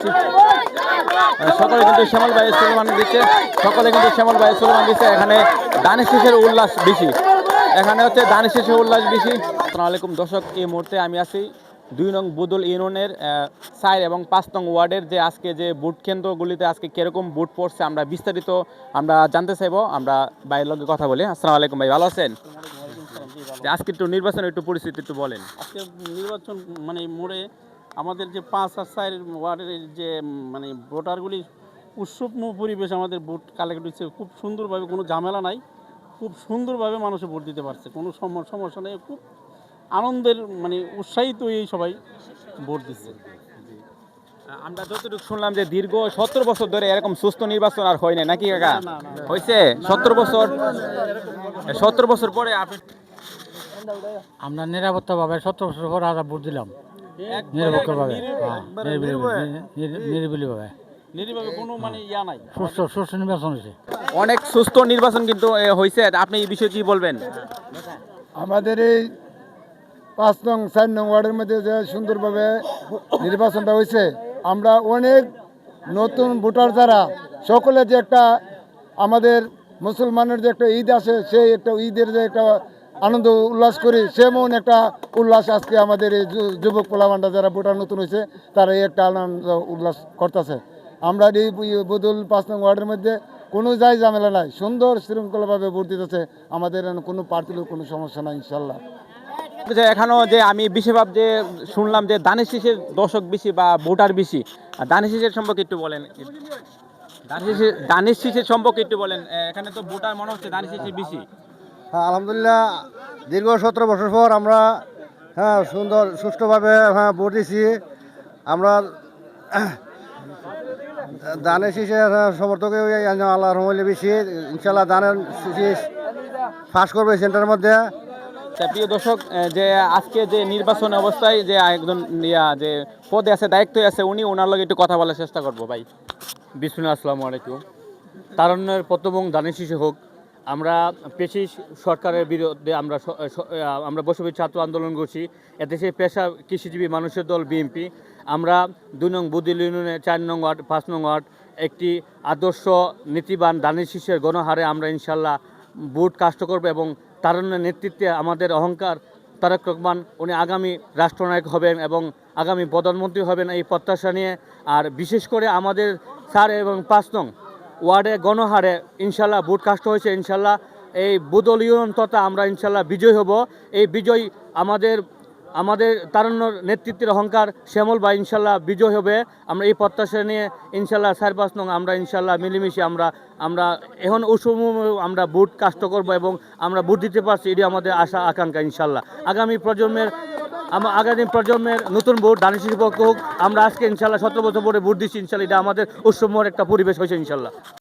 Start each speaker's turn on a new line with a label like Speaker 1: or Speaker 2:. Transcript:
Speaker 1: সকলে কিন্তু শ্যামল ভাই স্লোগান দিচ্ছে, এখানে দানের শেষের উল্লাস বেশি, এখানে হচ্ছে দানের শেষের উল্লাস বেশি। আসসালামু আলাইকুম দর্শক, এই মুহূর্তে আমি আছি 2 নং বুদল ইউনিয়নের 4 এবং 5 নং ওয়ার্ডের যে আজকে যে ভোট কেন্দ্রগুলিতে আজকে কিরকম ভোট পড়ছে আমরা বিস্তারিত আমরা জানতে চাইবো। আমরা ভাইয়ের লগে কথা বলি। আসসালামু আলাইকুম ভাই, ভালো আছেন? আজকে একটু নির্বাচন একটু পরিস্থিতি একটু বলেন।
Speaker 2: আজকে নির্বাচন মানে মোড়ে আমাদের যে 5 আর 4 ওয়ার্ডের যে মানে ভোটারগুলি উৎসবমুখ পরিবেশ, আমাদের ভোট কালেক্ট হচ্ছে খুব সুন্দরভাবে, কোনো ঝামেলা নাই, খুব সুন্দরভাবে মানুষে ভোট দিতে পারছে, কোনো সমস্যা নেই, খুব আনন্দের মানে উৎসাহিত এই সবাই ভোট দিচ্ছে।
Speaker 1: আমরা যতটুকু শুনলাম যে দীর্ঘ 17 বছর ধরে এরকম সুস্থ নির্বাচন আর হয় না নাকি কাকা? হয়েছে 17 বছর পরে আপনি
Speaker 3: আমরা নিরাপত্তাভাবে 17 বছর পর আমরা ভোট দিলাম, নিরপেক্ষভাবে, নিরিবিলিভাবে,
Speaker 2: নিরীহভাবে, কোনো মানে ইয়া নাই,
Speaker 3: সুষ্ঠু নির্বাচন হয়েছে।
Speaker 1: অনেক সুস্থ নির্বাচন কিন্তু হয়েছে। আপনি এই বিষয়ে কি বলবেন?
Speaker 4: আমাদের এই 5 নং 4 নং ওয়ার্ডের মধ্যে যে সুন্দরভাবে নির্বাচনটা হয়েছে, আমরা অনেক নতুন ভোটার যারা সকলে যে একটা আমাদের মুসলমানের যে একটা ঈদ আসে, সেই একটা ঈদের যে একটা আনন্দ উল্লাস করি, সেমন একটা উল্লাস আজকে আমাদের এই যুবক পোলামানরা যারা ভোটার নতুন হয়েছে তারা এই একটা আনন্দ উল্লাস করতেছে। আমরা এই বদল 5 নং ওয়ার্ডের মধ্যে কোনো ঝামেলা নাই, সুন্দর শৃঙ্খলাভাবে ভোট দিতেছে। আমাদের কোনো পার্টির কোনো সমস্যা নাই ইনশাল্লাহ।
Speaker 1: এখনো যে আমি বেশিরভাগ যে শুনলাম যে দানের শীষের দর্শক বেশি বা ভোটার বেশি, দানের শীষের সম্পর্কে একটু বলেন। দানের শীষের সম্পর্কে একটু বলেন। এখানে তো ভোটার মনে হচ্ছে দানের শীষের বেশি।
Speaker 5: হ্যাঁ, আলহামদুলিল্লাহ, দীর্ঘ 17 বছর পর আমরা সুন্দর সুষ্ঠুভাবে ভোট দিছি। আমরা দানের শীষের সমর্থক আল্লাহ রহমলে বেশি, ইনশাল্লাহ দানের শীষ ফাঁস করবে সেন্টারের মধ্যে।
Speaker 1: প্রিয় দর্শক, যে আজকে যে নির্বাচন অবস্থায় যে একজন যে পদে আছে, দায়িত্বে আছে, ওনার লগে একটু কথা বলার চেষ্টা করবো। ভাই
Speaker 6: বিসমিল্লাহ, আসসালামু আলাইকুম। তারুণ্যের প্রথম দানের শীষে হোক। আমরা পেশি সরকারের বিরুদ্ধে আমরা বৈষম্য ছাত্র আন্দোলন করছি। এদেশে পেশা কৃষিজীবী মানুষের দল বিএনপি। আমরা 2 নং বুদল ইউনিয়নে 4 নং ওয়ার্ড 5 নং ওয়ার্ড একটি আদর্শ নীতিবান দানের শীষের গণহারে আমরা ইনশাল্লাহ ভোট কাস্ট করব এবং তারুণ্যের নেতৃত্বে আমাদের অহংকার তারেক রহমান উনি আগামী রাষ্ট্রনায়ক হবেন এবং আগামী প্রধানমন্ত্রী হবেন, এই প্রত্যাশা নিয়ে। আর বিশেষ করে আমাদের 4 এবং 5 নং ওয়ার্ডে গণহারে ইনশাল্লাহ ভোট কাস্ট হয়েছে। ইনশাল্লাহ এই বুদল ইউনিয়ন তথা আমরা ইনশাল্লাহ বিজয় হব। এই বিজয় আমাদের তারুণ্যর নেতৃত্বের অহংকার শ্যামল ভাই ইনশাল্লাহ বিজয় হবে। আমরা এই প্রত্যাশা নিয়ে ইনশাল্লাহ 4 5 নং আমরা ইনশাল্লাহ মিলেমিশে আমরা এখন আমরা ভোট কাস্ট করব এবং আমরা ভোট দিতে পারছি, এটি আমাদের আশা আকাঙ্ক্ষা। ইনশাল্লাহ আগামী প্রজন্মের নতুন ভোট দানের শীষের পক্ষ হোক। আমরা আজকে ইনশাল্লাহ 17 বছর পরে ভোট দিচ্ছি, ইনশাল্লাহ এটা আমাদের উৎসবময় একটা পরিবেশ হয়েছে ইনশাল্লাহ।